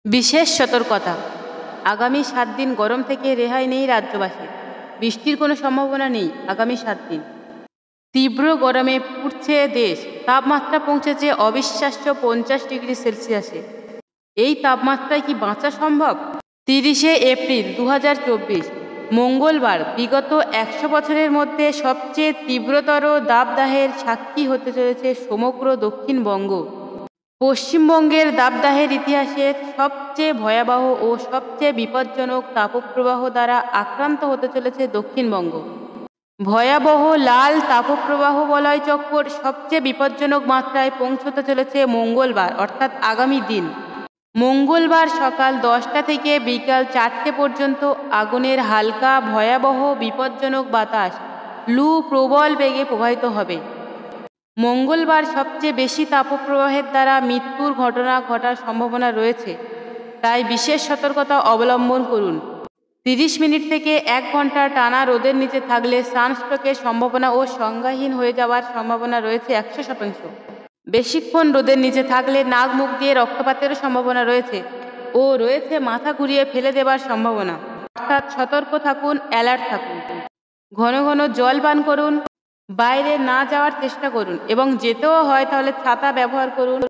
বিশেষ সতর্কতা। আগামী 7 দিন গরম থেকে রেহাই নেই রাজ্যবাসীর। বৃষ্টির কোনো সম্ভাবনা নেই আগামী 7 দিন। তীব্র গরমে পুড়ছে দেশ। তাপমাত্রা পৌঁছেছে অবিশ্বাস্য 50 ডিগ্রি সেলসিয়াসে। এই তাপমাত্রায় কি বাঁচা সম্ভব? 30শে এপ্রিল 2024 মঙ্গলবার বিগত 100 বছরের মধ্যে সবচেয়ে তীব্রতর দাবদাহের সাক্ষী হতে চলেছে সমগ্র দক্ষিণবঙ্গ। পশ্চিমবঙ্গের দাবদাহের ইতিহাসের সবচেয়ে ভয়াবহ ও সবচেয়ে বিপজ্জনক তাপপ্রবাহ দ্বারা আক্রান্ত হতে চলেছে দক্ষিণবঙ্গ। ভয়াবহ লাল তাপপ্রবাহ বলয় চক্কর সবচেয়ে বিপজ্জনক মাত্রায় পৌঁছতে চলেছে মঙ্গলবার অর্থাৎ আগামী দিন। মঙ্গলবার সকাল 10টা থেকে বিকাল 4টে পর্যন্ত আগুনের হালকা ভয়াবহ বিপজ্জনক বাতাস লু প্রবল বেগে প্রবাহিত হবে। মঙ্গলবার সবচেয়ে বেশি তাপপ্রবাহের দ্বারা মৃত্যুর ঘটনা ঘটার সম্ভাবনা রয়েছে, তাই বিশেষ সতর্কতা অবলম্বন করুন। 30 মিনিট থেকে 1 ঘন্টা টানা রোদের নিচে থাকলে সানস্ট্রোকের সম্ভাবনা ও সংজ্ঞাহীন হয়ে যাওয়ার সম্ভাবনা রয়েছে 100%। বেশিক্ষণ রোদের নিচে থাকলে নাক মুখ দিয়ে রক্তপাতেরও সম্ভাবনা রয়েছে ও রয়েছে মাথা ঘুরিয়ে ফেলে দেবার সম্ভাবনা। অর্থাৎ সতর্ক থাকুন, অ্যালার্ট থাকুন। ঘন ঘন জল পান করুন, বাইরে না যাওয়ার চেষ্টা করুন এবং যেতেও হয় তাহলে ছাতা ব্যবহার করুন।